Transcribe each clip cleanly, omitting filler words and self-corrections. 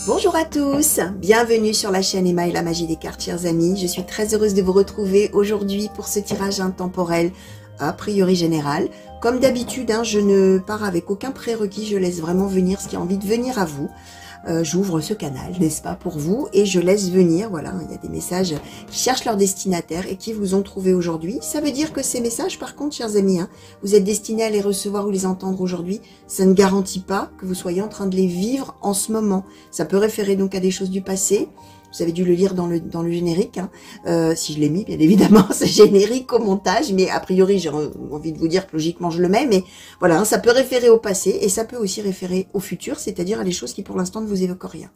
Bonjour à tous, bienvenue sur la chaîne Emma et la magie des cartes, chers amis. Je suis très heureuse de vous retrouver aujourd'hui pour ce tirage intemporel a priori général. Comme d'habitude, je ne pars avec aucun prérequis, je laisse vraiment venir ce qui a envie de venir à vous. J'ouvre ce canal, n'est-ce pas, pour vous, et je laisse venir, voilà, il y a des messages qui cherchent leur destinataire et qui vous ont trouvé aujourd'hui. Ça veut dire que ces messages, par contre, chers amis, vous êtes destinés à les recevoir ou les entendre aujourd'hui. Ça ne garantit pas que vous soyez en train de les vivre en ce moment. Ça peut référer donc à des choses du passé. Vous avez dû le lire dans le générique, si je l'ai mis, bien évidemment, c'est générique au montage, mais a priori, j'ai envie de vous dire que logiquement, je le mets, mais voilà, ça peut référer au passé, et ça peut aussi référer au futur, c'est-à-dire à des choses qui, pour l'instant, ne vous évoquent rien.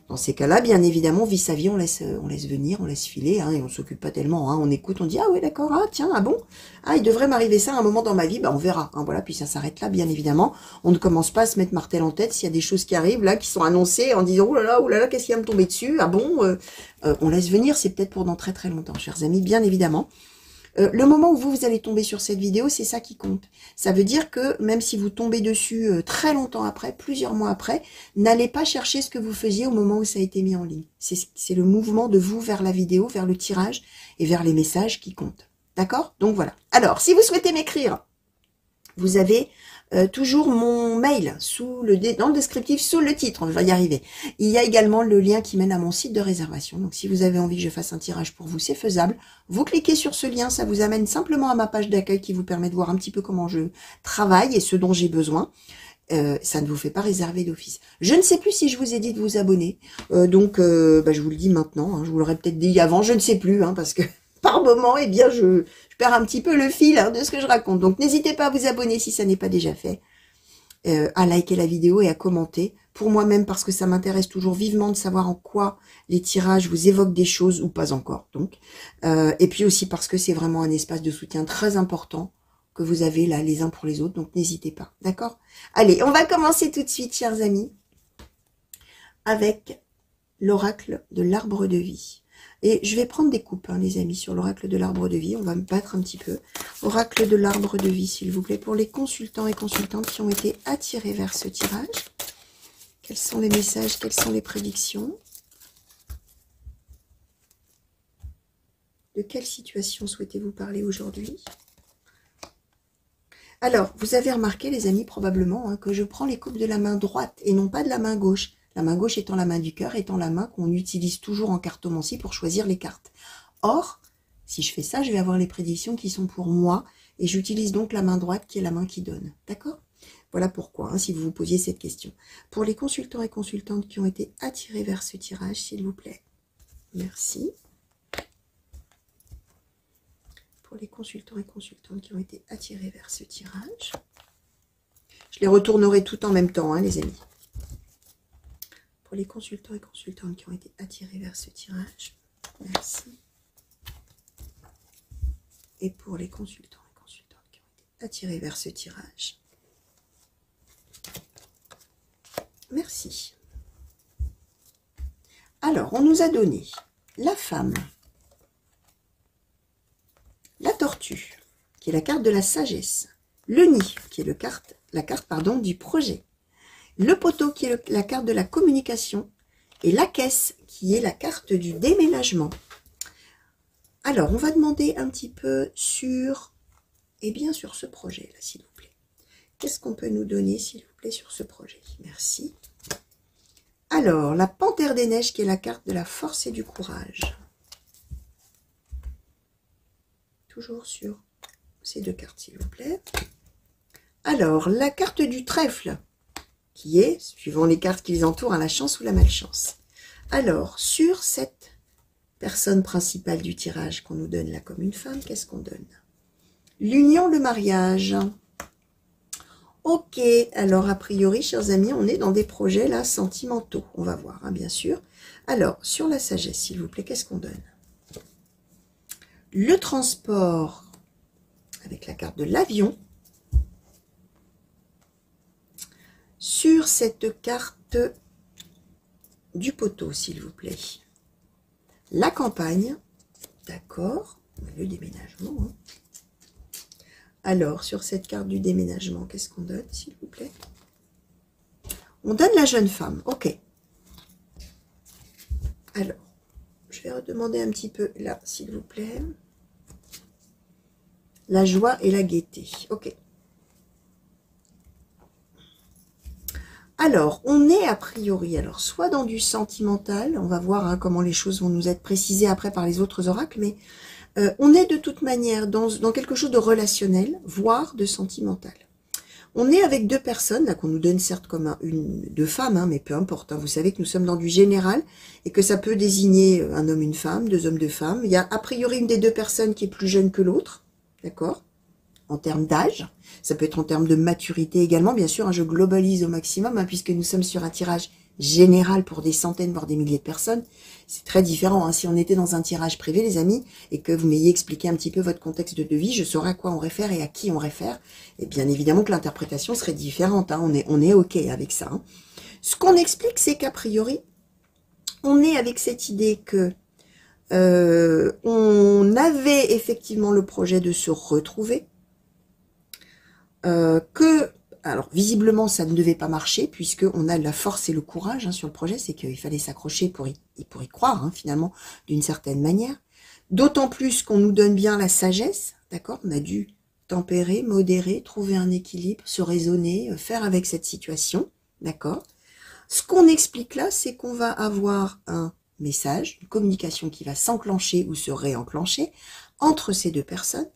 Dans ces cas-là, bien évidemment, on vit sa vie, on laisse venir, on laisse filer, et on s'occupe pas tellement, on écoute, on dit, ah ouais, d'accord, ah tiens, ah bon, ah il devrait m'arriver ça à un moment dans ma vie, on verra, voilà, puis ça s'arrête là, bien évidemment. On ne commence pas à se mettre martel en tête s'il y a des choses qui arrivent là, qui sont annoncées en disant, oh là là, qu'est-ce qui va me tomber dessus, ah bon, on laisse venir, c'est peut-être pour dans très très longtemps, chers amis, bien évidemment. Le moment où vous allez tomber sur cette vidéo, c'est ça qui compte. Ça veut dire que même si vous tombez dessus très longtemps après, plusieurs mois après, n'allez pas chercher ce que vous faisiez au moment où ça a été mis en ligne. C'est le mouvement de vous vers la vidéo, vers le tirage et vers les messages qui comptent. D'accord? Donc voilà. Alors, si vous souhaitez m'écrire, vous avez toujours mon mail dans le descriptif, sous le titre, on va y arriver. Il y a également le lien qui mène à mon site de réservation. Donc si vous avez envie que je fasse un tirage pour vous, c'est faisable. Vous cliquez sur ce lien, ça vous amène simplement à ma page d'accueil qui vous permet de voir un petit peu comment je travaille et ce dont j'ai besoin. Ça ne vous fait pas réserver d'office. Je ne sais plus si je vous ai dit de vous abonner. Donc je vous le dis maintenant. Je vous l'aurais peut-être dit avant, je ne sais plus, parce que par moment, eh bien, je perds un petit peu le fil de ce que je raconte. Donc, n'hésitez pas à vous abonner si ça n'est pas déjà fait, à liker la vidéo et à commenter. Pour moi-même, parce que ça m'intéresse toujours vivement de savoir en quoi les tirages vous évoquent des choses ou pas encore. Donc, et puis aussi parce que c'est vraiment un espace de soutien très important que vous avez là les uns pour les autres. Donc, n'hésitez pas. D'accord? Allez, on va commencer tout de suite, chers amis, avec l'oracle de l'arbre de vie. Et je vais prendre des coupes, les amis, sur l'oracle de l'arbre de vie. On va me battre un petit peu. Oracle de l'arbre de vie, s'il vous plaît, pour les consultants et consultantes qui ont été attirés vers ce tirage. Quels sont les messages? Quelles sont les prédictions? De quelle situation souhaitez-vous parler aujourd'hui? Alors, vous avez remarqué, les amis, probablement, que je prends les coupes de la main droite et non pas de la main gauche. La main gauche étant la main du cœur, étant la main qu'on utilise toujours en cartomancie pour choisir les cartes. Or, si je fais ça, je vais avoir les prédictions qui sont pour moi, et j'utilise donc la main droite qui est la main qui donne. D'accord? Voilà pourquoi, si vous vous posiez cette question. Pour les consultants et consultantes qui ont été attirés vers ce tirage, s'il vous plaît. Merci. Pour les consultants et consultantes qui ont été attirés vers ce tirage. Je les retournerai tout en même temps, les amis. Pour les consultants et consultantes qui ont été attirés vers ce tirage, merci. Et pour les consultants et consultantes qui ont été attirés vers ce tirage, merci. Alors, on nous a donné la femme, la tortue, qui est la carte de la sagesse, le nid, qui est la carte du projet, le poteau qui est la carte de la communication et la caisse qui est la carte du déménagement. Alors, on va demander un petit peu sur ce projet-là, s'il vous plaît. Qu'est-ce qu'on peut nous donner, s'il vous plaît, sur ce projet? Merci. Alors, la panthère des neiges qui est la carte de la force et du courage. Toujours sur ces deux cartes, s'il vous plaît. Alors, la carte du trèfle, qui est, suivant les cartes qui les entourent, la chance ou la malchance. Alors, sur cette personne principale du tirage qu'on nous donne là comme une femme, qu'est-ce qu'on donne? L'union, le mariage. Ok, alors a priori, chers amis, on est dans des projets là sentimentaux. On va voir, bien sûr. Alors, sur la sagesse, s'il vous plaît, qu'est-ce qu'on donne? Le transport, avec la carte de l'avion. Sur cette carte du poteau, s'il vous plaît. La campagne, d'accord, le déménagement. Alors, sur cette carte du déménagement, qu'est-ce qu'on donne, s'il vous plaît? On donne la jeune femme, ok. Alors, je vais redemander un petit peu là, s'il vous plaît. La joie et la gaieté. Ok. Alors, on est a priori, alors soit dans du sentimental, on va voir hein, comment les choses vont nous être précisées après par les autres oracles, mais on est de toute manière dans quelque chose de relationnel, voire de sentimental. On est avec deux personnes, là qu'on nous donne certes comme deux femmes, hein, mais peu importe, hein, vous savez que nous sommes dans du général, et que ça peut désigner un homme, une femme, deux hommes, deux femmes. Il y a a priori une des deux personnes qui est plus jeune que l'autre, d'accord ? En termes d'âge, ça peut être en termes de maturité également, bien sûr, hein, je globalise au maximum, hein, puisque nous sommes sur un tirage général pour des centaines, voire des milliers de personnes. C'est très différent, hein. Si on était dans un tirage privé, les amis, et que vous m'ayez expliqué un petit peu votre contexte de vie, je saurais à quoi on réfère et à qui on réfère, et bien évidemment que l'interprétation serait différente, hein. On est OK avec ça. Hein. Ce qu'on explique, c'est qu'a priori, on est avec cette idée que on avait effectivement le projet de se retrouver, alors visiblement ça ne devait pas marcher puisque on a la force et le courage hein, sur le projet, c'est qu'il fallait s'accrocher pour y croire hein, finalement d'une certaine manière, d'autant plus qu'on nous donne bien la sagesse, d'accord, on a dû tempérer, modérer, trouver un équilibre, se raisonner, faire avec cette situation, d'accord. Ce qu'on explique là, c'est qu'on va avoir un message, une communication qui va s'enclencher ou se réenclencher entre ces deux personnes,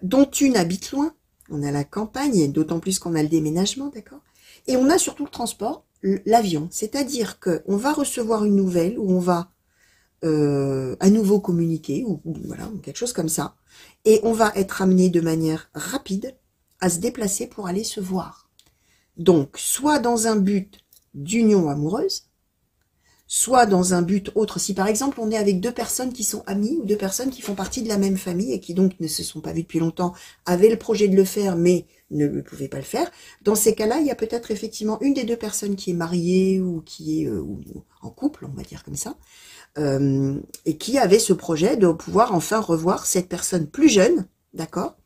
dont une habite loin. On a la campagne, et d'autant plus qu'on a le déménagement, d'accord. Et on a surtout le transport, l'avion. C'est-à-dire qu'on va recevoir une nouvelle, où on va à nouveau communiquer, ou voilà, quelque chose comme ça. Et on va être amené de manière rapide à se déplacer pour aller se voir. Donc, soit dans un but d'union amoureuse, soit dans un but autre. Si par exemple on est avec deux personnes qui sont amies ou deux personnes qui font partie de la même famille et qui donc ne se sont pas vues depuis longtemps, avaient le projet de le faire mais ne pouvaient pas le faire, dans ces cas-là, il y a peut-être effectivement une des deux personnes qui est mariée ou qui est en couple, on va dire comme ça, et qui avait ce projet de pouvoir enfin revoir cette personne plus jeune, d'accord.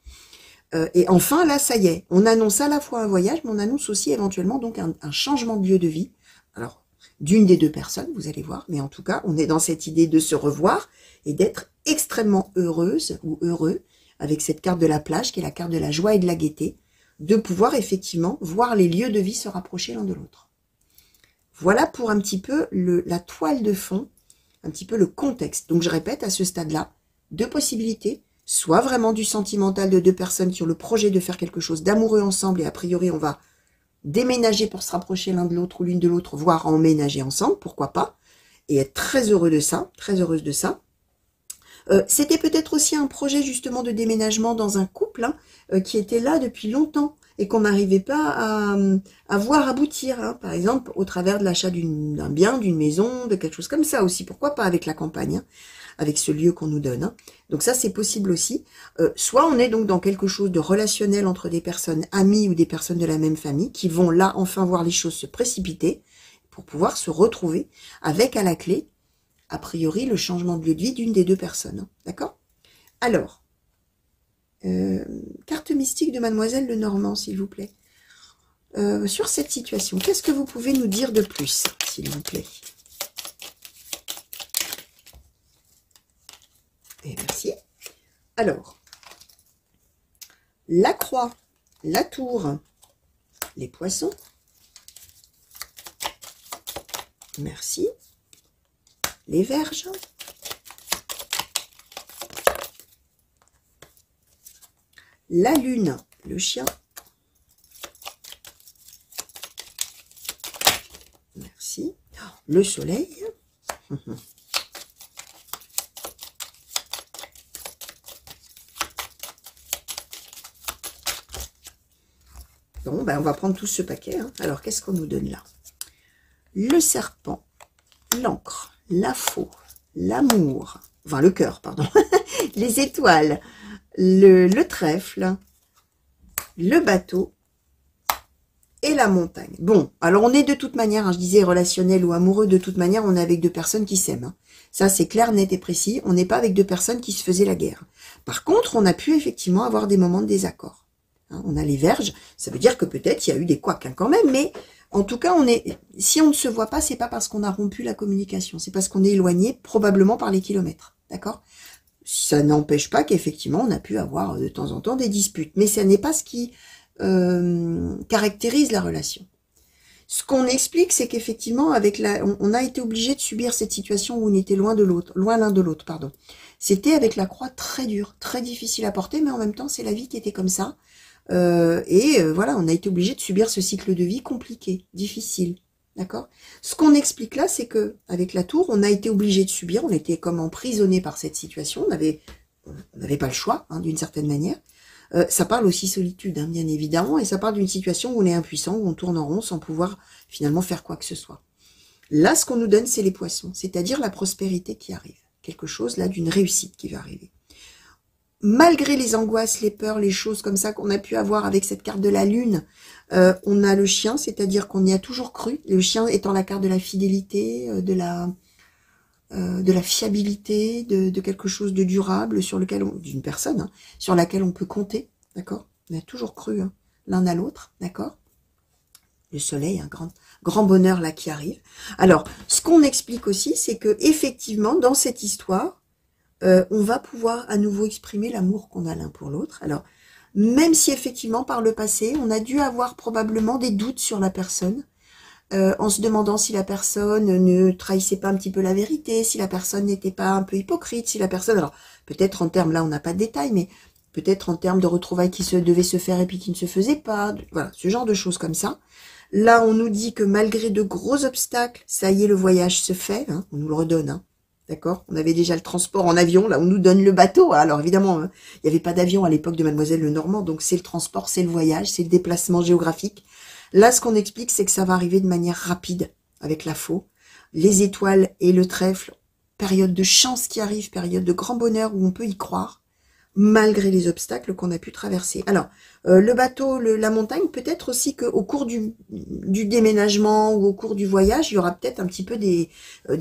Et enfin, là, ça y est, on annonce à la fois un voyage, mais on annonce aussi éventuellement donc un changement de lieu de vie. Alors, d'une des deux personnes, vous allez voir, mais en tout cas, on est dans cette idée de se revoir et d'être extrêmement heureuse ou heureux avec cette carte de la plage qui est la carte de la joie et de la gaieté, de pouvoir effectivement voir les lieux de vie se rapprocher l'un de l'autre. Voilà pour un petit peu la toile de fond, un petit peu le contexte. Donc je répète, à ce stade-là, deux possibilités, soit vraiment du sentimental de deux personnes qui ont le projet de faire quelque chose d'amoureux ensemble et a priori on va déménager pour se rapprocher l'un de l'autre ou l'une de l'autre, voire emménager ensemble, pourquoi pas, et être très heureux de ça, très heureuse de ça. C'était peut-être aussi un projet justement de déménagement dans un couple hein, qui était là depuis longtemps et qu'on n'arrivait pas à voir aboutir, hein, par exemple au travers de l'achat d'un bien, d'une maison, de quelque chose comme ça aussi, pourquoi pas avec la campagne, hein, avec ce lieu qu'on nous donne. Hein. Donc ça, c'est possible aussi. Soit on est donc dans quelque chose de relationnel entre des personnes amies ou des personnes de la même famille qui vont là enfin voir les choses se précipiter pour pouvoir se retrouver avec à la clé, a priori, le changement de lieu de vie d'une des deux personnes. Hein. D'accord? Alors, carte mystique de Mademoiselle Lenormand, s'il vous plaît. Sur cette situation, qu'est-ce que vous pouvez nous dire de plus, s'il vous plaît? Et merci. Alors, la croix, la tour, les poissons. Merci. Les verges. La lune, le chien. Merci. Le soleil. Bon, ben on va prendre tout ce paquet. Hein. Alors, qu'est-ce qu'on nous donne là? Le serpent, l'encre, la faux, l'amour, enfin le cœur, pardon, les étoiles, le trèfle, le bateau et la montagne. Bon, alors on est de toute manière, hein, je disais relationnel ou amoureux, de toute manière, on est avec deux personnes qui s'aiment. Hein. Ça, c'est clair, net et précis. On n'est pas avec deux personnes qui se faisaient la guerre. Par contre, on a pu effectivement avoir des moments de désaccord. Hein, on a les verges, ça veut dire que peut-être il y a eu des couacs hein, quand même, mais En tout cas, si on ne se voit pas, c'est pas parce qu'on a rompu la communication, c'est parce qu'on est éloigné, probablement par les kilomètres, d'accord? Ça n'empêche pas qu'effectivement, on a pu avoir de temps en temps des disputes, mais ça n'est pas ce qui caractérise la relation. Ce qu'on explique, c'est qu'effectivement, on a été obligé de subir cette situation où on était loin l'un de l'autre, pardon. C'était avec la croix très dure, très difficile à porter, mais en même temps, c'est la vie qui était comme ça. Voilà, on a été obligé de subir ce cycle de vie compliqué, difficile, d'accord? Ce qu'on explique là, c'est que avec la tour, on a été obligé de subir, on était comme emprisonné par cette situation, on n'avait pas le choix, hein, d'une certaine manière. Ça parle aussi solitude, hein, bien évidemment, et ça parle d'une situation où on est impuissant, où on tourne en rond sans pouvoir finalement faire quoi que ce soit. Là, ce qu'on nous donne, c'est les poissons, c'est-à-dire la prospérité qui arrive. Quelque chose là d'une réussite qui va arriver. Malgré les angoisses, les peurs, les choses comme ça qu'on a pu avoir avec cette carte de la lune, on a le chien, c'est-à-dire qu'on y a toujours cru, le chien étant la carte de la fidélité, de la fiabilité, de quelque chose de durable sur lequel d'une personne, hein, sur laquelle on peut compter, d'accord? On a toujours cru, hein, l'un à l'autre, d'accord? Le soleil, un grand bonheur là qui arrive. Alors, ce qu'on explique aussi, c'est que effectivement, dans cette histoire, on va pouvoir à nouveau exprimer l'amour qu'on a l'un pour l'autre. Alors, même si effectivement, par le passé, on a dû avoir probablement des doutes sur la personne, en se demandant si la personne ne trahissait pas un petit peu la vérité, si la personne n'était pas un peu hypocrite, si la personne... Alors, peut-être en termes, là, on n'a pas de détails, mais peut-être en termes de retrouvailles qui devaient se faire et puis qui ne se faisaient pas. Voilà, ce genre de choses comme ça. Là, on nous dit que malgré de gros obstacles, ça y est, le voyage se fait. Hein, on nous le redonne, hein. D'accord? On avait déjà le transport en avion, là on nous donne le bateau. Alors évidemment, il n'y avait pas d'avion à l'époque de Mademoiselle Lenormand, donc c'est le transport, c'est le voyage, c'est le déplacement géographique. Là, ce qu'on explique, c'est que ça va arriver de manière rapide avec la faux. Les étoiles et le trèfle, période de chance qui arrive, période de grand bonheur où on peut y croire, malgré les obstacles qu'on a pu traverser. Alors, le bateau, la montagne, peut-être aussi qu'au cours du déménagement ou au cours du voyage, il y aura peut-être un petit peu des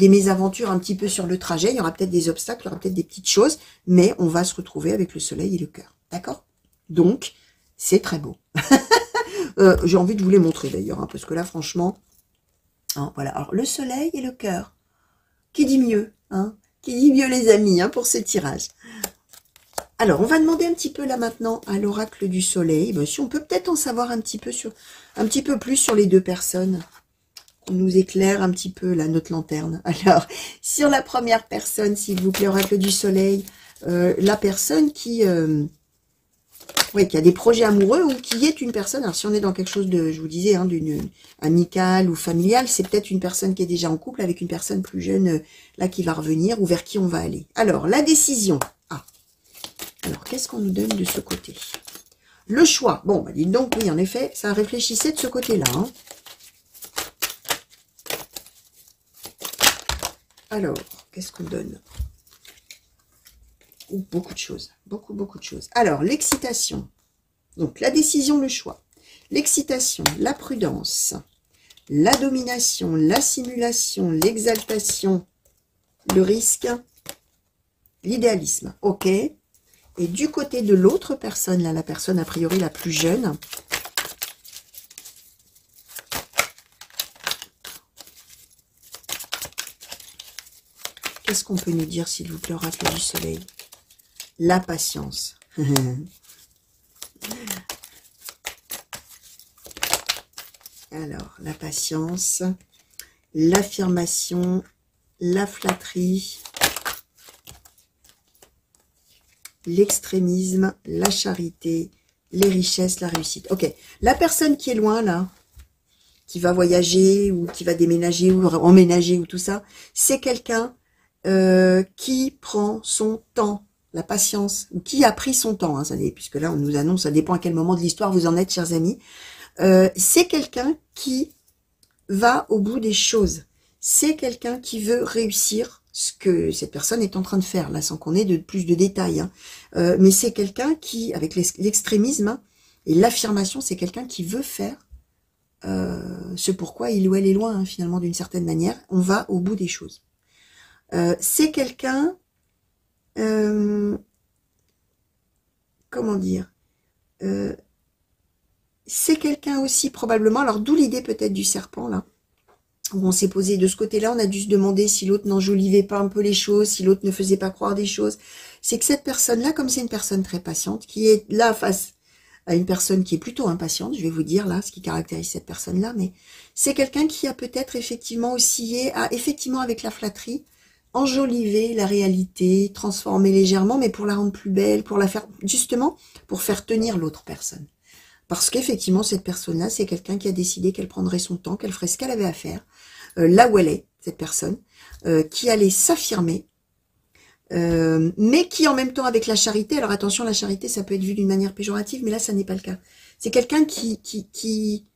mésaventures un petit peu sur le trajet, il y aura peut-être des obstacles, il y aura peut-être des petites choses, mais on va se retrouver avec le soleil et le cœur. D'accord? Donc, c'est très beau. J'ai envie de vous les montrer d'ailleurs, hein, parce que là, franchement, hein, voilà. Alors, le soleil et le cœur. Qui dit mieux, hein? Qui dit mieux, les amis, hein, pour ce tirage? Alors, on va demander un petit peu là maintenant à l'oracle du soleil, si on peut peut-être en savoir un petit peu plus sur les deux personnes. On nous éclaire un petit peu là notre lanterne. Alors, sur la première personne, s'il vous plaît, oracle du soleil, la personne qui a des projets amoureux ou qui est une personne, alors si on est dans quelque chose de, je vous disais, hein, d'une amicale ou familiale, c'est peut-être une personne qui est déjà en couple avec une personne plus jeune, là, qui va revenir ou vers qui on va aller. Alors, la décision. Ah. Alors, qu'est-ce qu'on nous donne de ce côté? Le choix. Bon, bah, dites donc, oui, en effet, ça réfléchissait de ce côté-là. Hein. Alors, qu'est-ce qu'on donne? Beaucoup de choses. Beaucoup de choses. Alors, l'excitation. Donc, la décision, le choix. L'excitation, la prudence, la domination, la simulation, l'exaltation, le risque, l'idéalisme. Ok. Et du côté de l'autre personne, là, la personne a priori la plus jeune, qu'est-ce qu'on peut nous dire, s'il vous plaît, oracle du soleil? La patience. Alors, la patience, l'affirmation, la flatterie, l'extrémisme, la charité, les richesses, la réussite. Ok, la personne qui est loin, là, qui va voyager ou qui va déménager ou emménager ou tout ça, c'est quelqu'un qui prend son temps, la patience, ou qui a pris son temps, hein, puisque là on nous annonce, ça dépend à quel moment de l'histoire vous en êtes, chers amis, c'est quelqu'un qui va au bout des choses, c'est quelqu'un qui veut réussir ce que cette personne est en train de faire, là, sans qu'on ait de plus de détails, hein. Mais c'est quelqu'un qui, avec l'extrémisme hein, et l'affirmation, c'est quelqu'un qui veut faire ce pourquoi il ou elle est loin, hein, finalement, d'une certaine manière, on va au bout des choses. C'est quelqu'un, comment dire, c'est quelqu'un aussi probablement, alors d'où l'idée peut-être du serpent là, où on s'est posé de ce côté-là, on a dû se demander si l'autre n'enjolivait pas un peu les choses, si l'autre ne faisait pas croire des choses. C'est que cette personne-là, comme c'est une personne très patiente, qui est là face à une personne qui est plutôt impatiente, je vais vous dire là ce qui caractérise cette personne-là, mais c'est quelqu'un qui a peut-être effectivement oscillé, effectivement avec la flatterie, enjoliver la réalité, transformer légèrement, mais pour la rendre plus belle, pour la faire, justement, pour faire tenir l'autre personne. Parce qu'effectivement, cette personne-là, c'est quelqu'un qui a décidé qu'elle prendrait son temps, qu'elle ferait ce qu'elle avait à faire, là où elle est, cette personne, qui allait s'affirmer, mais qui en même temps avec la charité, alors attention, la charité, ça peut être vu d'une manière péjorative, mais là, ça n'est pas le cas. C'est quelqu'un qui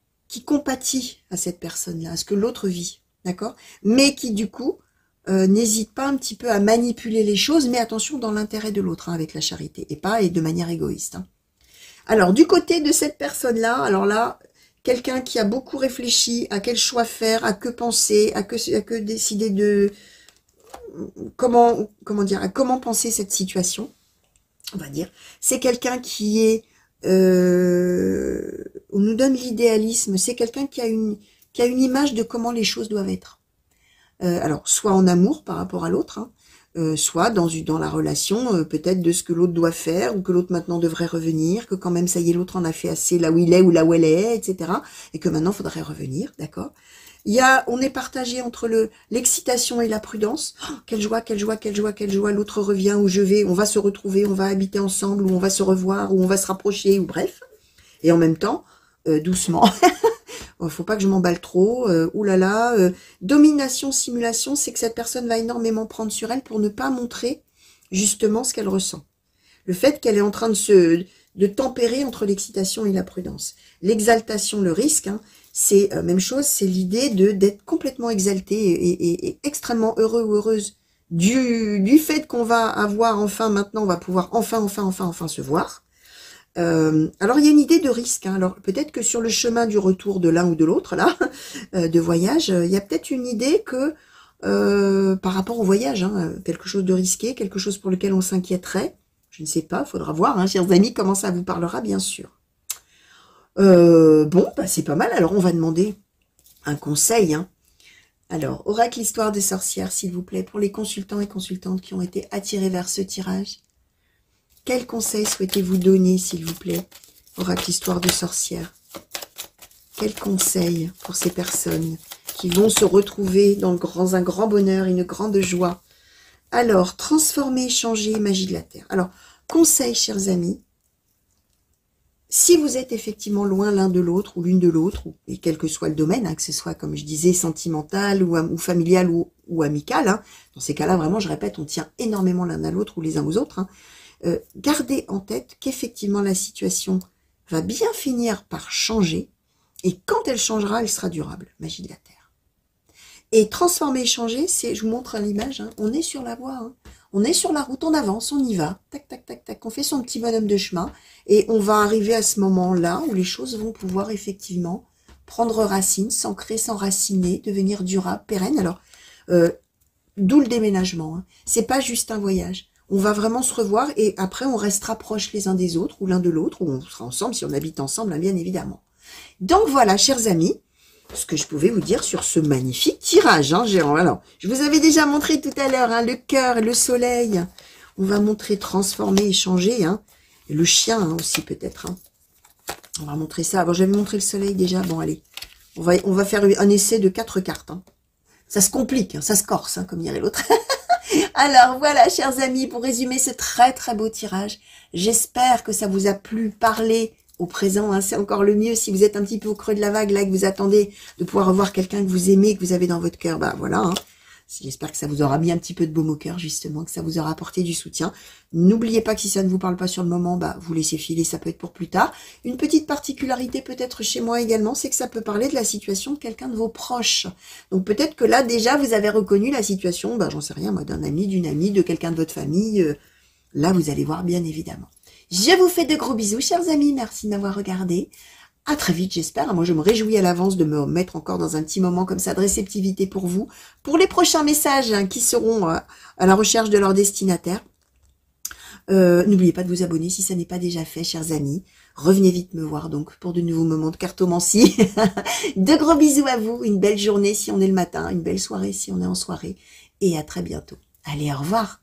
compatit à cette personne-là, à ce que l'autre vit, d'accord? Mais qui, du coup, n'hésite pas un petit peu à manipuler les choses, mais attention, dans l'intérêt de l'autre, hein, avec la charité, et de manière égoïste, hein. Alors, du côté de cette personne-là, alors là, quelqu'un qui a beaucoup réfléchi à quel choix faire, à que penser, à que décider de... comment dire, à comment penser cette situation, on va dire. C'est quelqu'un qui est... on nous donne l'idéalisme, c'est quelqu'un qui a une image de comment les choses doivent être. Alors, soit en amour par rapport à l'autre, hein, soit dans la relation, peut-être de ce que l'autre doit faire, ou que l'autre maintenant devrait revenir, que quand même, ça y est, l'autre en a fait assez là où il est, ou là où elle est, etc. Et que maintenant, il faudrait revenir, d'accord? On est partagé entre l'excitation et la prudence. Oh, quelle joie, quelle joie, quelle joie, quelle joie, l'autre revient, où je vais, on va se retrouver, on va habiter ensemble, ou on va se revoir, ou on va se rapprocher, ou bref. Et en même temps, doucement... faut pas que je m'emballe trop, oulala, domination, simulation, c'est que cette personne va énormément prendre sur elle pour ne pas montrer justement ce qu'elle ressent. Le fait qu'elle est en train de tempérer entre l'excitation et la prudence. L'exaltation, le risque, hein, c'est même chose, c'est l'idée d'être complètement exalté et extrêmement heureux ou heureuse du fait qu'on va avoir enfin, maintenant, on va pouvoir enfin se voir. Alors il y a une idée de risque, hein. Alors peut-être que sur le chemin du retour de l'un ou de l'autre là, de voyage, il y a peut-être une idée que par rapport au voyage, hein, quelque chose de risqué, quelque chose pour lequel on s'inquiéterait, je ne sais pas, faudra voir, hein, chers amis, comment ça vous parlera bien sûr. Bon, bah, c'est pas mal, alors on va demander un conseil, hein. Alors, oracle histoire des sorcières, s'il vous plaît, pour les consultants et consultantes qui ont été attirés vers ce tirage. Quel conseil souhaitez-vous donner, s'il vous plaît, oracle histoire de sorcière? Quel conseil pour ces personnes qui vont se retrouver dans un grand bonheur, une grande joie? Alors, transformer, changer, magie de la terre. Alors, conseil, chers amis, si vous êtes effectivement loin l'un de l'autre ou l'une de l'autre, et quel que soit le domaine, hein, que ce soit, comme je disais, sentimental ou familial ou amical, hein, dans ces cas-là, vraiment, je répète, on tient énormément l'un à l'autre ou les uns aux autres, hein. Gardez en tête qu'effectivement la situation va bien finir par changer et quand elle changera, elle sera durable. Magie de la terre. Et transformer et changer, c'est, je vous montre l'image, hein, on est sur la voie, hein, on est sur la route, on avance, on y va, tac, tac, tac, tac, on fait son petit bonhomme de chemin et on va arriver à ce moment-là où les choses vont pouvoir effectivement prendre racine, s'ancrer, s'enraciner, devenir durable, pérenne. Alors, d'où le déménagement, hein. C'est pas juste un voyage. On va vraiment se revoir et après on restera proches les uns des autres ou l'un de l'autre ou on sera ensemble si on habite ensemble, hein, bien évidemment. Donc voilà, chers amis, ce que je pouvais vous dire sur ce magnifique tirage, hein, alors, je vous avais déjà montré tout à l'heure, hein, le cœur, le soleil. On va montrer transformer, échanger, hein, et le chien, hein, aussi peut-être, hein. On va montrer ça. Avant, j'avais montré le soleil déjà. Bon, allez, on va faire un essai de 4 cartes, hein. Ça se complique, hein, ça se corse, hein, comme dirait l'autre. Alors voilà, chers amis, pour résumer ce très très beau tirage, j'espère que ça vous a plu, parler au présent, hein, c'est encore le mieux. Si vous êtes un petit peu au creux de la vague, là, que vous attendez de pouvoir revoir quelqu'un que vous aimez, que vous avez dans votre cœur, bah voilà, hein. J'espère que ça vous aura mis un petit peu de baume au cœur, justement, que ça vous aura apporté du soutien. N'oubliez pas que si ça ne vous parle pas sur le moment, bah vous laissez filer, ça peut être pour plus tard. Une petite particularité peut-être chez moi également, c'est que ça peut parler de la situation de quelqu'un de vos proches. Donc peut-être que là, déjà, vous avez reconnu la situation, bah j'en sais rien, moi, d'un ami, d'une amie, de quelqu'un de votre famille. Là, vous allez voir, bien évidemment. Je vous fais de gros bisous, chers amis. Merci de m'avoir regardé. À très vite, j'espère. Moi, je me réjouis à l'avance de me mettre encore dans un petit moment comme ça de réceptivité pour vous. Pour les prochains messages, hein, qui seront à la recherche de leur destinataire. N'oubliez pas de vous abonner si ça n'est pas déjà fait, chers amis. Revenez vite me voir donc pour de nouveaux moments de cartomancie. De gros bisous à vous, une belle journée si on est le matin, une belle soirée si on est en soirée. Et à très bientôt. Allez, au revoir.